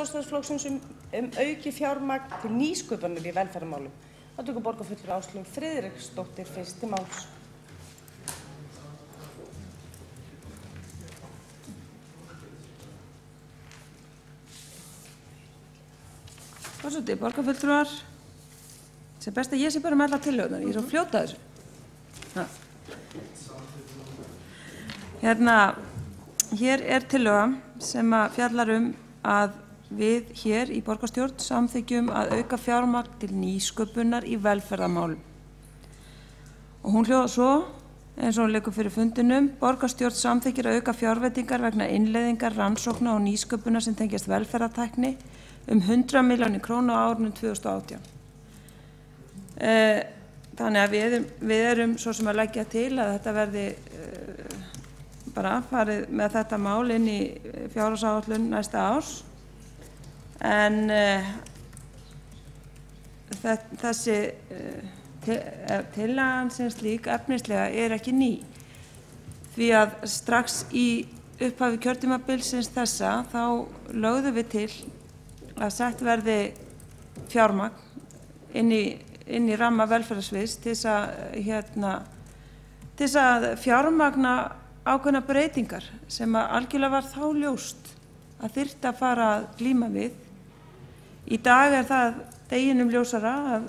Sjálfstæðisflokksins auki fjármagn til nýsköpunar í velferðarmálum. Það tekur borgarfulltrúi Áslaug Friðriksdóttir fyrst til máls. Forseti, borgarfulltrúar, sem best að ég sé bara með alla tillögurnar, ég er svo fljóta þessu. Hér er tillöga sem fjallar að við hér í borgarstjórn samþykkjum að auka fjármagn til nýsköpunar í velferðarmálum. Og hún hljóðar svo, eins og hún liggur fyrir fundinum, borgarstjórn samþykkir að auka fjárveitingar vegna innleiðingar, rannsókna og nýsköpunar sem tengjast velferðartækni 100 milljónir króna á árinu 2018. Þannig að við erum svo sem að leggja til að þetta verði bara farið með þetta mál inn í fjárhagsáætlun næsta árs. En þessi tillagan sem slík efnislega er ekki ný. Því að strax í upphafi kjörtímabilsins þessa þá lögðum við til að sett verði fjármagn inn í ramma velferðarsviðs til þess að fjármagna ákveðnar breytingar sem algjörlega var þá ljóst að þyrfti að fara að glíma við. Í dag er það deginum ljósara að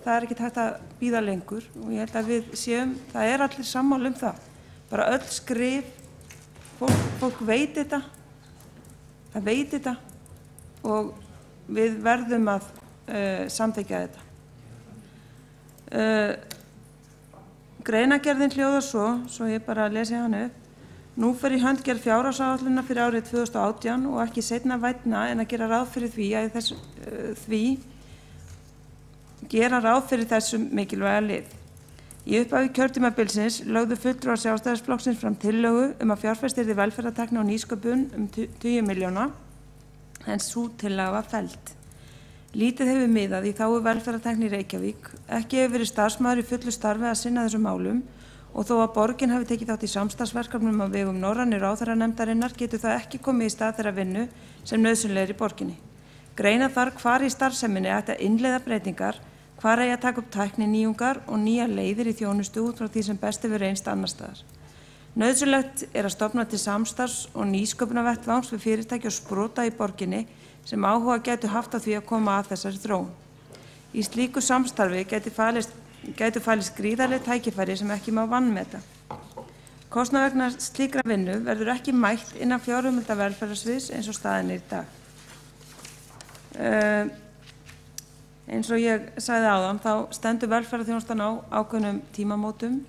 það er ekki hægt að bíða lengur og ég held að við séum, það er allir sammála það. Bara öll skrif, fólk veit þetta, það veit þetta og við verðum að samþykkja þetta. Greinargerðin hljóðar svo ég bara lesi hana upp. Nú fer í hönd gerð fjárhagsáætlunar fyrir árið 2018 og ekki seinna vænna en að gera ráð fyrir þessum mikilvæga lið. Í upphafi kjörtímabilsins lögðu fulltrúar Sjálfstæðisflokksins fram tillögu að fjárfest yrði velferðartækni og nýsköpun 20 milljóna, en sú tillaga var felld. Lítið hefur miðað í þágu velferðartækni í Reykjavík, ekki hefur verið starfsmaður í fullu starfi að sinna þessum málum og þó að borgin hafi tekið þátt í samstarfsverkefnum á vegum norrænu ráðherranefndarinnar getur það ekki komið í stað þeirra vinnu sem nauðsynleg er í borginni. Greina þarf hvar í starfseminni ætti að innleiða breytingar, hvar eigi að taka upp tækninýjungar og nýja leiðir í þjónustu út frá því sem best hefur reynst annars staðar. Nauðsynlegt er að stofna til samstarfs og nýsköpunarvettvangs við fyrirtæki og sprota í borginni sem áhuga gætu haft á því að koma að þessari þróun. Í slíku samstarfi gætu falist gríðarleg tækifæri sem ekki má vanmeta. Kostnað vegna slíkra vinnu verður ekki mætt innan fjárheimilda velferðarsviðs eins og staðan er í dag. Eins og ég sagði áðan þá stendur velferðarþjónustan á ákveðnum tímamótum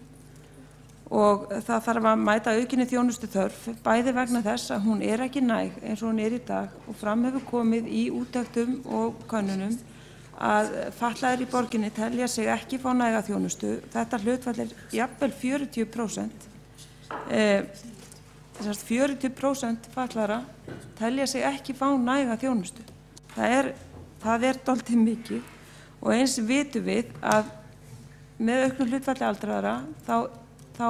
og það þarf að mæta aukinni þjónustu þörf, bæði vegna þess að hún er ekki næg eins og hún er í dag og fram hefur komið í úttektum og könnunum að fatlaðir í borginni telja sig ekki fá næga þjónustu. Þetta hlutfall er jafnvel 40%. 40% fatlaðra telja sig ekki fá næga þjónustu. Það er dálítið mikið og eins vitum við að með auknu hlutfalli aldraðra þá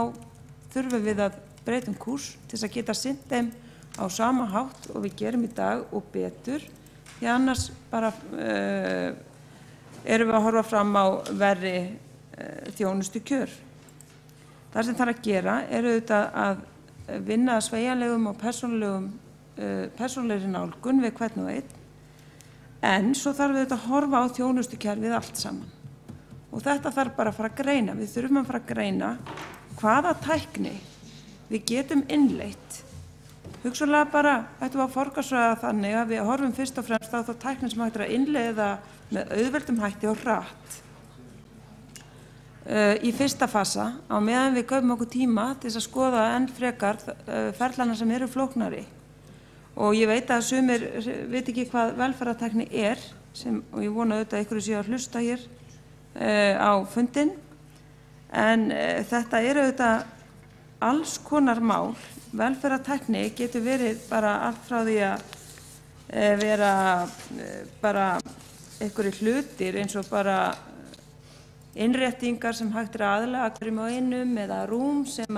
þurfum við að breyta kúrs til þess að geta sinnt þeim á sama hátt og við gerum í dag og betur, því annars bara erum við að horfa fram á verri þjónustu kjör. Það sem þarf að gera er auðvitað að vinna að sveigjanlegum og persónulegri nálgun við hvern og einn, en svo þarf við að horfa á þjónustukerfið allt saman. Og þetta þarf bara að fara að greina. Við þurfum að fara að greina hvaða tækni við getum innleitt. Hugsanlega bara ættum við að forgangsraða þannig að við horfum fyrst og fremst á þá tækni sem hægt er að innleiða með auðveldum hætti og hratt. Í fyrsta fasa, á meðan við göfum okkur tíma til þess að skoða enn frekar ferlana sem eru flóknari. Og ég veit að sumir veit ekki hvað velferðartækni er, og ég vona auðvitað að ykkur séu að hlusta hér á fundinn, en þetta er auðvitað alls konar mál. Velferðartækni getur verið bara allt frá því að vera bara einhverjir hlutir eins og bara innréttingar sem hægt er að aðlaga hverjum á einum eða rúm sem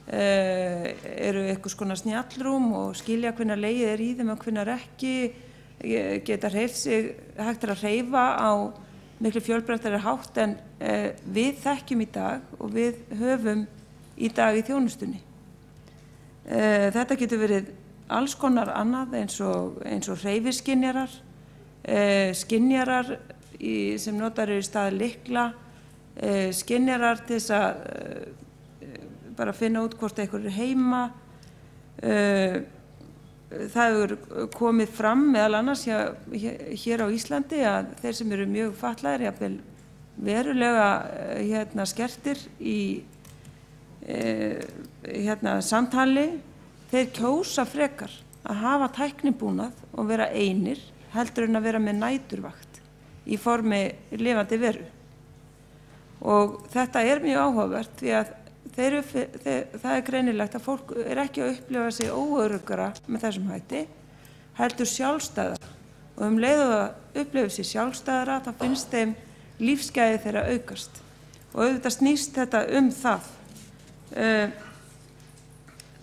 eru einhvers konar snjallrúm og skilja hvenær legið er í þeim og hvenær ekki, geta hreyft sig, hægt að hreyfa á miklu fjölbreyttari hátt en við þekkjum í dag og við höfum í dag í þjónustunni. Þetta getur verið alls konar annað eins og hreyfiskynjarar, skynjarar sem notar í stað lykla, skynjarar til þess að bara finna út hvort einhver heima. Það hefur komið fram meðal annars hér á Íslandi að þeir sem eru mjög fatlaðir, jafnvel verulega skertir í samtali, þeir kjósa frekar að hafa tæknibúnað og vera einir heldur en að vera með næturvakt í formi lifandi veru. Og þetta mjög áhugavert því að það greinilegt að fólk ekki að upplifa sig óöruggara með þessum hætti, heldur sjálfstæðara, og leið og að upplifa sig sjálfstæðara þá finnst þeim lífsgæði þeirra aukast. Og auðvitað snýst þetta það.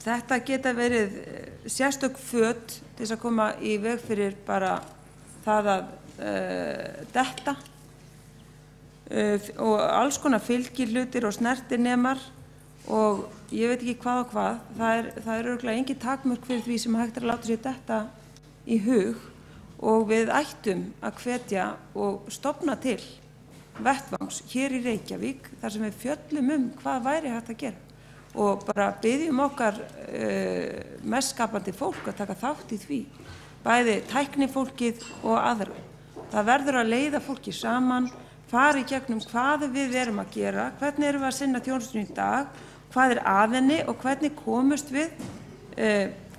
Þetta geta verið sérstök föt til þess að koma í veg fyrir bara það að detta og alls konar fylgihlutir og snertinemar og ég veit ekki hvað og hvað. Það örugglega engin takmörk fyrir því sem hægt að láta sér detta í hug og við ættum að hvetja og stofna til vettvangs hér í Reykjavík þar sem við fjöllum hvað væri hægt að gera og bara biðjum okkar mest skapandi fólk að taka þátt í því, bæði tæknifólkið og aðra. Það verður að leiða fólki saman, fara í gegnum hvað við erum að gera, hvernig erum við að sinna þjónustunni í dag, hvað að henni og hvernig komumst við,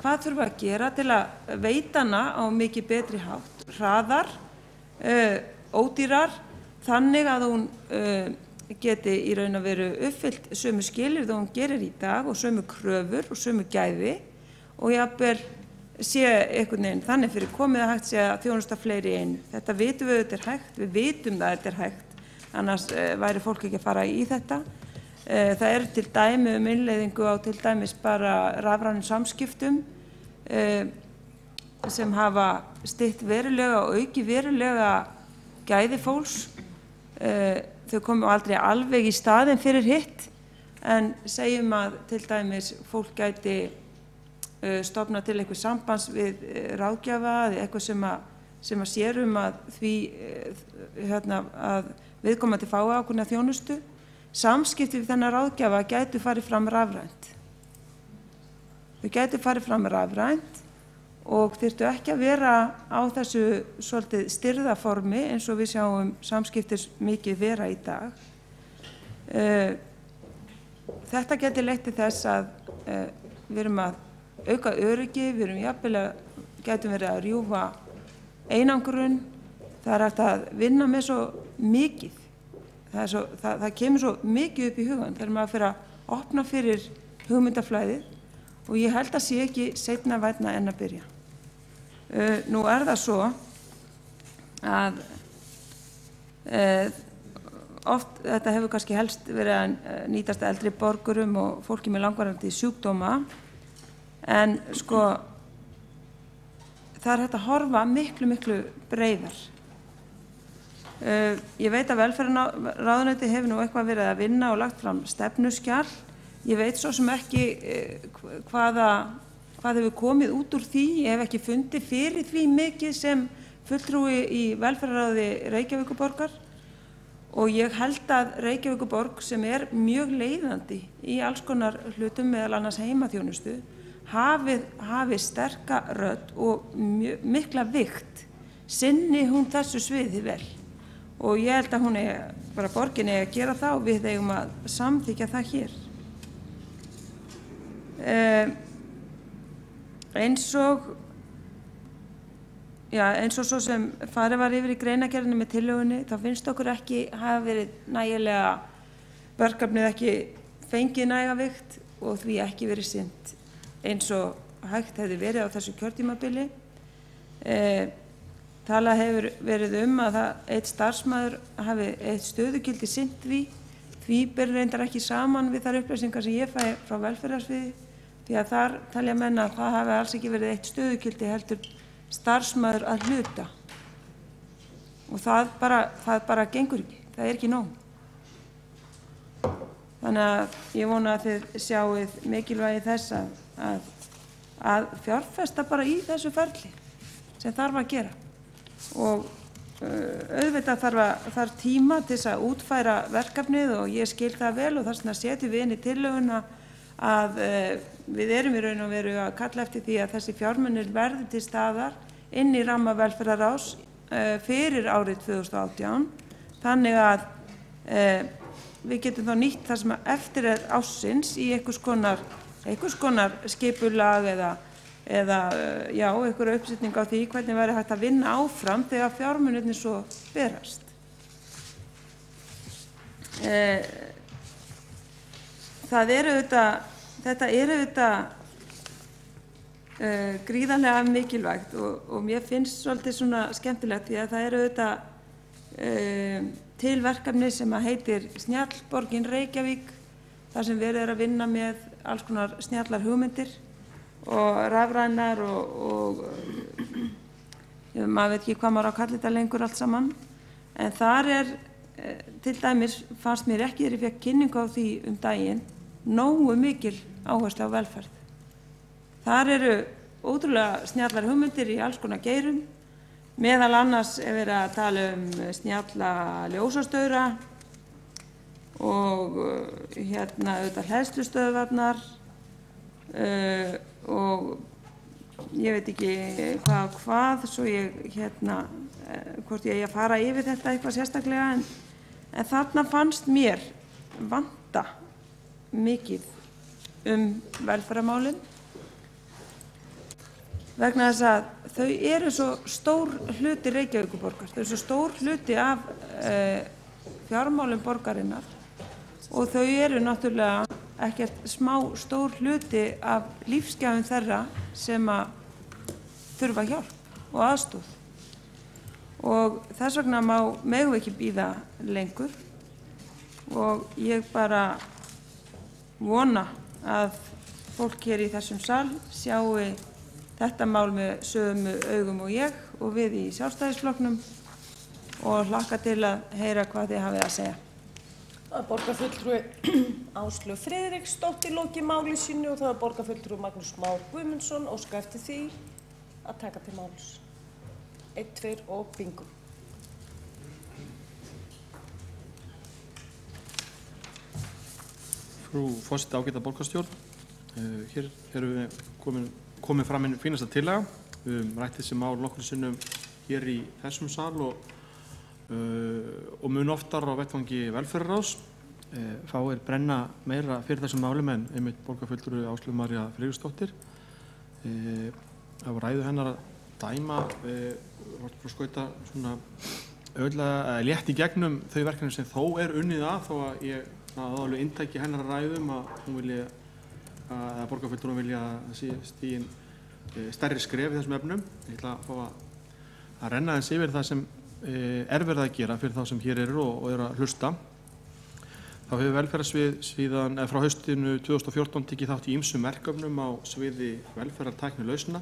hvað þurfum við að gera til að veita hana á mikið betri hátt, hraðar, ódýrar, þannig að hún geti í raun að veru uppfyllt sömu skilyrði hún gerir í dag og sömu kröfur og sömu gæði og jafnvel sé einhvern veginn þannig fyrir komið að hægt sé að þjónusta fleiri í einu. Þetta vitum við þetta hægt, við vitum það þetta hægt, annars væri fólk ekki að fara í þetta. Það til dæmi innleiðingu á til dæmis bara rafrænum samskiptum sem hafa stytt verulega og auki verulega gæði fólks. Þau komu aldrei alveg í staðinn fyrir hitt en segjum að til dæmis fólk gæti stofna til eitthvað sambands við ráðgjafa eða eitthvað sem að sér að því að viðkomandi fái ákveðna þjónustu. Samskipti við þennan ráðgjafa gætu farið fram rafrænt. Þau gætu farið fram rafrænt og þyrftu ekki að vera á þessu svolítið stirðaformi eins og við sjáum samskiptis mikið vera í dag. Þetta geti leitt til þess að við erum að auka öryggi, við erum gætum verið að rjúfa einangrun, það hægt að vinna með svo mikið. Það kemur svo mikið upp í hugan þegar maður fyrir að opna fyrir hugmyndaflæðið og ég held að sé ekki seinna vænna en að byrja. Nú það svo að oft þetta hefur kannski helst verið að nýtast eldri borgurum og fólki með langvarandi sjúkdóma en sko það hægt að horfa miklu breiðar. Ég veit að velferðarráðuneytið hefur nú eitthvað verið að vinna og lagt fram stefnuskjal. Ég veit svo sem ekki hvað hefur komið út úr því. Ég hef ekki fundið fyrir því mikið sem fulltrúi í velferðarráði Reykjavíkurborgar og ég held að Reykjavíkurborg sem mjög leiðandi í alls konar hlutum meðal annars heimaþjónustu hafi sterka rödd og mikla vigt sinni hún þessu sviði vel og ég held að hún bara borgin að gera það og við eigum að samþykkja það hér. Eins og svo sem farið var yfir í greinargerðinni með tillögunni þá finnst okkur ekki hafa verið nægilega verkefnið ekki fengið næga vigt og því ekki verið sinnt eins og hægt hefði verið á þessu kjörtímabili. Talað hefur verið að einn starfsmaður hafi eitt stöðugildi sinnt því ber reyndar ekki saman við þær upplýsingar sem ég fæ frá velferðarsviði því að þar telja menn að það hafi alls ekki verið eitt stöðugildi heldur starfsmaður að hluta og það bara gengur ekki, það er ekki nóg. Þannig að ég vona að þið sjáið mikilvægi þess að fjárfesta bara í þessu ferli sem þarf að gera og auðvitað þarf tíma til þess að útfæra verkefnið og ég skil það vel og þess vegna setjum við inn í tillöguna að við erum í raun og veru að kalla eftir því að þessi fjármunir verði til staðar inn í ramma velferðarráðs fyrir árið 2018 þannig að við getum þá nýtt það sem eftir ársins í einhvers konar skipulag eða einhverja uppsetning á því hvernig væri hægt að vinna áfram þegar fjármunirnir svo berast. Þetta er auðvitað gríðarlega mikilvægt og mér finnst svolítið svona skemmtilegt því að það er auðvitað til verkefni sem heitir Snjallborgin Reykjavík þar sem verið er að vinna með alls konar snjallar hugmyndir og rafrænar og maður veit ekki hvað maður á að kalla þetta lengur allt saman en þar til dæmis fannst mér ekki þegar ég fékk kynningu á því daginn nógu mikil áherslu á velferð. Þar eru ótrúlega snjallar hugmyndir í alls konar geirum meðal annars verið að tala snjalla ljósastaura og auðvitað hleðslustöðvarnar og ég veit ekki hvað svo ég hvort ég eigi að fara yfir þetta eitthvað sérstaklega en þarna fannst mér vanta mikið velferðarmálin vegna þess að þau eru svo stór hluti Reykjavíkurborgar, þau eru svo stór hluti af fjármálum borgarinnar og þau eru náttúrulega ekkert stór hluti af lífsgæðum þeirra sem að þurfa hjálp og aðstoð og þess vegna megum við ekki bíða lengur og ég bara vona að fólk hér í þessum sal sjáu þetta mál með sömu augum og ég og við í Sjálfstæðisflokknum og hlakka til að heyra hvað þið hafið að segja. Það er borgarfulltrúi Áslaug Friðriksdóttir lokið máli sínu og það er borgarfulltrúi Magnús Már Guðmundsson óska eftir því að taka til máls. 1, 2 og bingo. Frú forseti ágæta borgarstjórn, hér erum við komið fram inn fínasta tillaga. Við rætt þessi mál nokkrum sinnum hér í þessum sal og mun oftar á vettvangi velferðarráðs. Fáir brenna meira fyrir þessum málum en einmitt borgarfulltrúi Áslaug María Friðriksdóttir. Það var ræðu hennar að dæma, vart að skauta svona létt í gegnum þau verkefni sem þó unnið að þó að ég alveg inntæki hennar að ræðum að hún vilja að borgarfulltrúin vilja stígin stærri skref í þessum efnum. Ég ætla að fá að renna eins yfir það sem verið að gera fyrir þá sem hér eru og eru að hlusta. Þá hefur velferðarsvið síðan frá haustinu 2014 tekið þátt í ýmsum verkefnum á sviði velferðartæknilausna.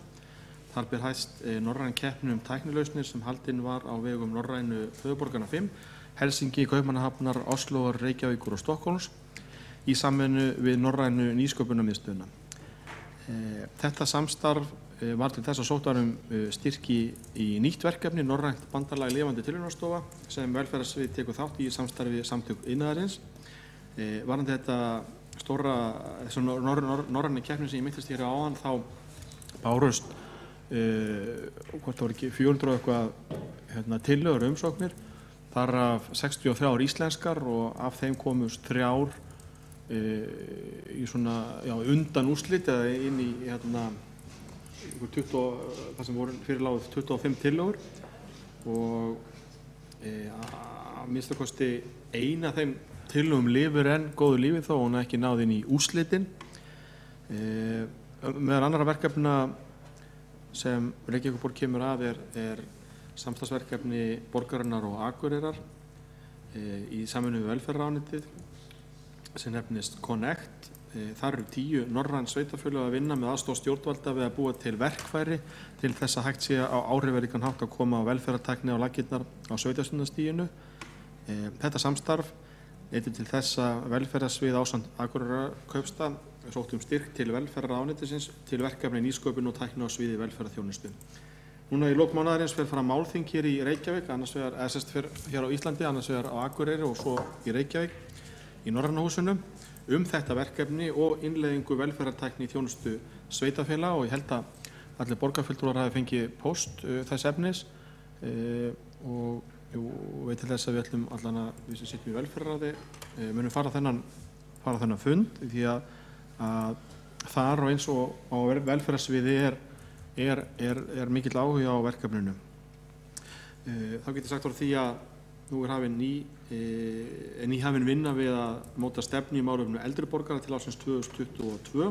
Þar ber hæst norræn keppni tæknilausnir sem haldin var á vegum norrænu höfuðborganna 5, Helsinki, Kaupmannahafnar, Oslo, Reykjavíkur og Stokkólms í samvinnu við norrænu nýsköpunarmiðstöðina. Þetta samstarf var til þess að sótt var styrki í nýtt verkefni, norrænt bandalag lifandi tilraunastofa sem velferðarsvið tekur þátt í samstarfi samtök iðnaðarins. Varðandi þetta stóra norræna keppni sem ég minntist hér áðan þá bárust hvort það var ekki 400 eitthvað tillögur umsóknir, þar af 63 íslenskar og af þeim komust 3 í svona undan úrslit eða inn í það sem voru fyrirláð 25 tillögur og að minnsta kosti ein af þeim tillögum lifir enn góðu lífi þó hún ekki náð inn í úrslitin. Meðal annarra verkefna sem Reykjavíkurborg kemur að er samstarfsverkefni borgarinnar og Akureyrar í samvinnu við velferðarráðuneytið sem nefnist Connect þar eru 10 norræn sveitarfélög að vinna með aðstoð stjórnvalda við að búa til verkfæri til þess að hægt sé á áhrifaríkan hátt að koma á velferðartækni á laggirnar á sveitarstjórnarstiginu. Þetta samstarf leiddi til þess að velferðarsvið ásamt Akureyrarkaupstað sótti styrk til velferðarráðuneytisins til verkefni nýsköpun og tækni á sviði velferðarþjónustu. Núna í lok mánaðarins fer fram málþing hér í Reykjavík, annars vegar hér á Íslandi, annars vegar á Akureyri og svo í Reykjavík í Norræna húsinu þetta verkefni og innleiðingu velferðartækni í þjónustu sveitarfélaga og ég held að allir borgarfulltrúar hafi fengið póst þess efnis og veit til þess að við ætlum allan að við sem sitjum í velferðarráði munum fara þennan fund því að þar og eins og á velferðarsviði er mikill áhugi á verkefninu. Þá get ég sagt frá því að nú hafin nýhafin vinna við að móta stefnu í málefnum eldri borgara til ársins 2022.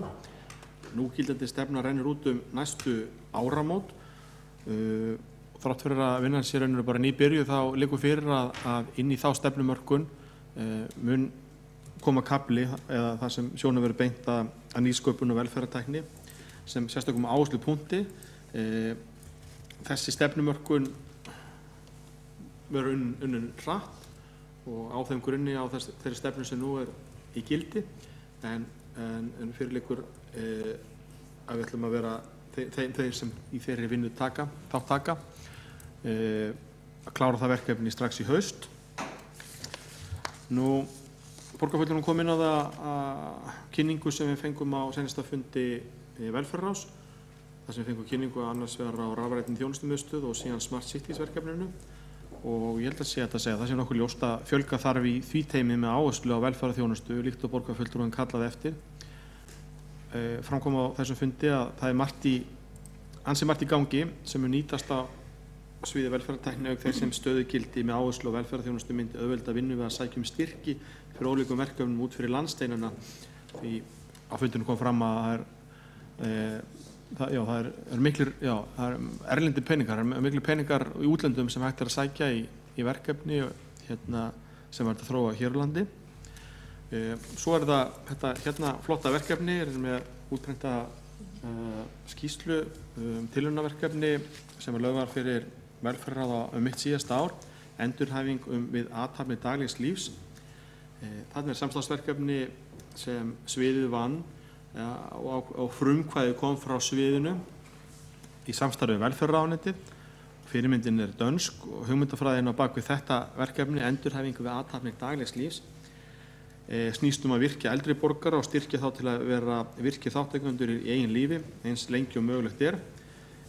Núgildandi stefna rennur út næstu áramót. Þrátt fyrir að vinnan sé rauninu bara nýbyrjuð þá liggur fyrir að inn í þá stefnumörkun mun koma kafli eða það sem sjónum verið beint að nýsköpun og velferðartækni sem sérstökum áherslupunkti. Þessi stefnumörkun verður unnin hratt og á þeim grunni á þeirri stefnu sem nú í gildi en fyrir liggur að við ætlum að vera þeir sem í þeirri vinnu þátt taka að klára það verkefni strax í haust. Nú borgarfulltrúinn kom inn á það kynningu sem við fengum á seinasta fundi velferðarráðs þar sem við fengum kynningu annars vegar á rafrænni þjónustumiðstöð og síðan Smart Cities verkefninu og ég held að sé að það sé nokkuð ljóst að fjölga þarf í því teymi með áherslu á velferðarþjónustu líkt og borgarfulltrúinn kallaði eftir. Framkom á þessum fundi að það ansi margt í gangi sem mun nýtast á sviði velferðartækni auk þeir sem stöðugildi með áherslu á velferðarþjónustu myndi auðvelda vinnu við að sækja styrki fyrir ólíkum verkefnum út fyrir landsteinana því á fundinu kom fram að það er erlendir peningar, miklir peningar í útlöndum sem hægt að sækja í verkefni sem verður að þróa hér á landi. Svo það þetta flotta verkefni með útprenta skýrslu tilraunaverkefni sem lögð var fyrir velferðarráð mitt síðasta ár, endurhæfing við athafnir daglegs lífs. Þarna samstarfsverkefni sem sviðið vann og frumkvæði kom frá sviðinu í samstarfi við velferðarráðuneytið. Fyrirmyndin dönsk og hugmyndafræðin á bak við þetta verkefni, endurhæfing við athafnir daglegs lífs, snýst að virkja eldri borgara og styrkja þá til að vera virkir þátttakendur í eigin lífi eins lengi og mögulegt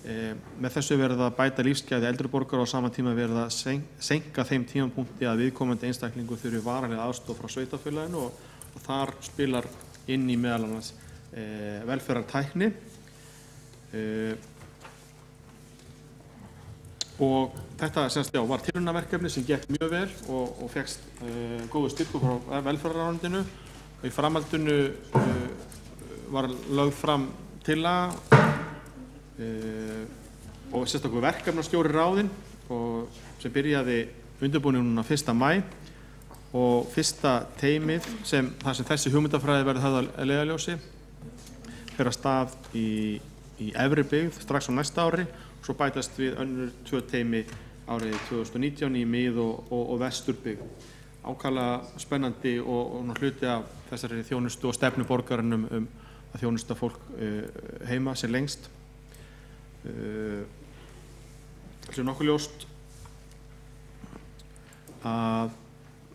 Með þessu verið að bæta lífsgæði eldri borgara og á sama tíma verið að seinka þeim tímapunkti að viðkomandi einstaklingu þurfi varanlega aðstoð frá sveitarfélaginu og þar spilar inn í meðal annars velferðartækni. Og þetta var tilraunaverkefni sem gekk mjög vel og fékkst góðu styrkur frá velferðarráðuneytinu og í framhaldinu var lögð fram tillaga og sérstaklega verkefnastjóri ráðinn sem byrjaði undirbúning núna 1. maí og fyrsta teymið þar sem þessi hugmyndafræði verður höfð að leiðarljósi fer af stað í Efri byggð strax á næsta ári og svo bætast við önnur 2 teymi árið 2019 í mið- og vesturbyggð. Ákaflega spennandi og hluti af þessari þjónustu og stefnu borgarinum að þjónusta fólk heima sem lengst. Það er nokkuð ljóst að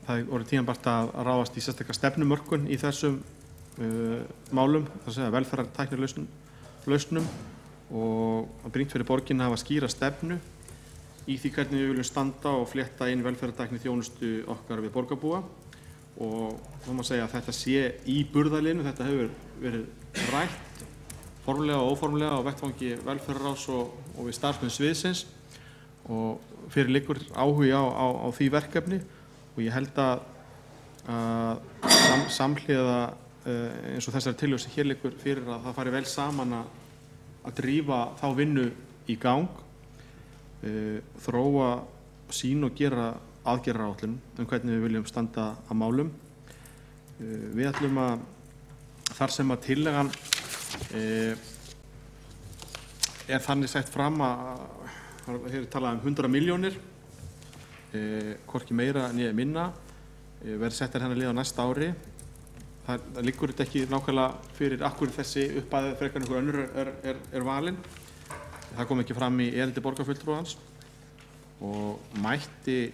það er orðið tímabært að ráðast í sérstaklega stefnumörkun í þessum málum, það að segja velferðartæknilausnum og að brýnt fyrir borgina að hafa skýra stefnu í því hvernig við viljum standa og flétta inn velferðartækni þjónustu okkar við borgarbúa og þá má segja að þetta sé í burðarliðinu, þetta hefur verið rætt formlega og óformlega á vettvangi velferðarráðs og við starfsmenn sviðsins og fyrir liggur áhugi á því verkefni og ég held að samhliða eins og þessari tillögu sem hér liggur fyrir að það fari vel saman að drífa þá vinnu í gang, þróa sín og gera aðgerðaráætlun hvernig við viljum standa að málum. Við ætlum að þar sem að tillagan er þannig sett fram að hér er talað 100 milljónir, hvorki meira né minna, verði settar hennar lið á næsta ári. Það liggur þetta ekki nákvæmlega fyrir akkur þessi upphæð frekar en einhver önnur er valin. Það kom ekki fram í erindi borgarfulltrúans og mætti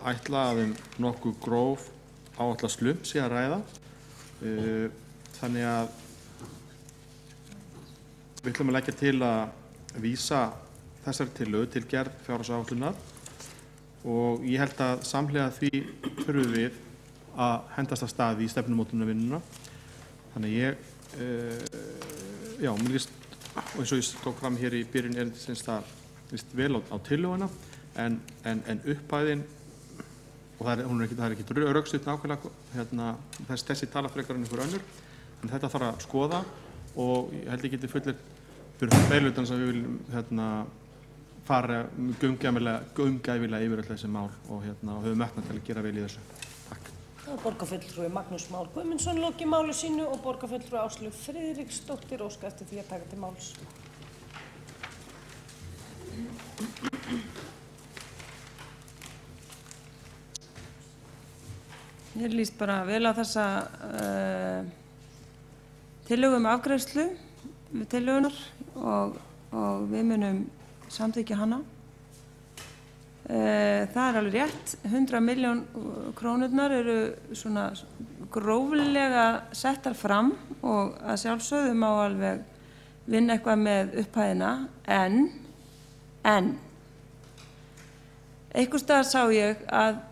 ætla að nokkuð gróf áætlað slump sé að ræða. Þannig að við ætlum að leggja til að vísa þessari tillögu til gerð fjárhagsáætlunar og ég held að samhliða því þurfum við að hendast af stað í stefnumótunarvinnuna. Þannig já, mér líst, og eins og ég tók fram hér í byrjun erindisins, það líst vel á tillöguna, en upphæðin, og það er ekki rökstutt nákvæmlega þessi tala frekar en einhver önnur, en þetta þarf að skoða og ég held ég geti fullir fyrir meirihlutans að við viljum fara gaumgæfilega yfir öll þessi mál og höfum metnað til að gera vel í þessu. Takk. Borgarfulltrúi Magnús Már Guðmundsson loki máli sínu og borgarfulltrúi Áslaug Friðriksdóttir óska eftir því að taka til máls. Mér líst bara vel á þessa tillögu afgreiðslu tillögunar og við munum samþykkja hana. Það er alveg rétt, 100 milljón krónurnar eru svona gróflega settar fram og að sjálfsögðu má alveg vinna eitthvað með upphæðina en einhvers staðar sá ég að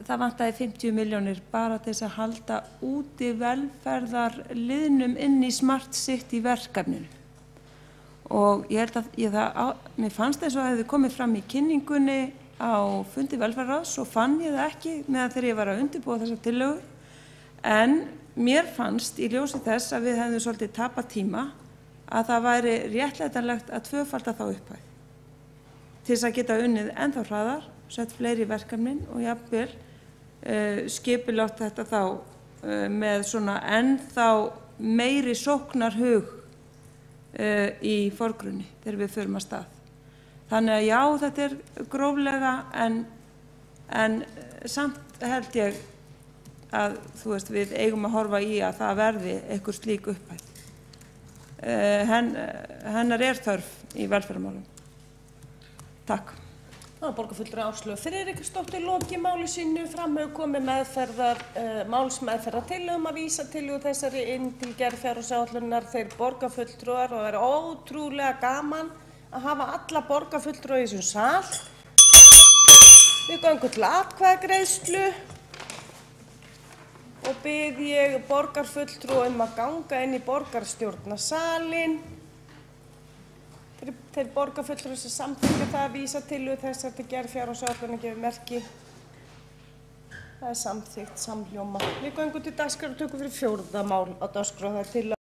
það vantaði 50 milljónir bara til þess að halda úti velferðarliðnum inn í Smart City verkefninu. Og ég held að mér fannst eins og að hefði komið fram í kynningunni á fundi velferðarráðs og fann ég það ekki meðan þegar ég var að undirbúa þessa tillögu. En mér fannst í ljósi þess að við hefðum svolítið tapað tíma að það væri réttlætanlegt að tvöfalda þá upphæð til þess að geta unnið ennþá hraðar, sett fleiri verkefnin og jafnvel skipulátt þetta þá með svona ennþá meiri sóknarhug í forgrunni þegar við förum að stað. Þannig að já, þetta er gróflega en samt held ég að við eigum að horfa í að það verði einhver slík upphæð. Hennar er þörf í velferðarmálum. Takk. Borgarfulltrúi Áslaug Friðriksdóttir loki máli sínu, fram hefur komið málsmeðferðartillögum að vísa tillögu þessari inn til gerð fjárhagsáætlunar þeir borgarfulltrúar og það er ótrúlega gaman að hafa alla borgarfulltrúa í þessum sal. Við göngum til atkvæðagreiðslu og bið ég borgarfulltrúa að ganga inn í borgarstjórnarsalinn. Þeir borgarfulltrúar sem samþykkja það að vísa tillögu þessari til gerð fjárhagsáætlunar gefur merki. Það er samþykkt samhljóma. Við göngum til dagskrár og tökum fyrir 4. mál á dagskrá. Það er tillaga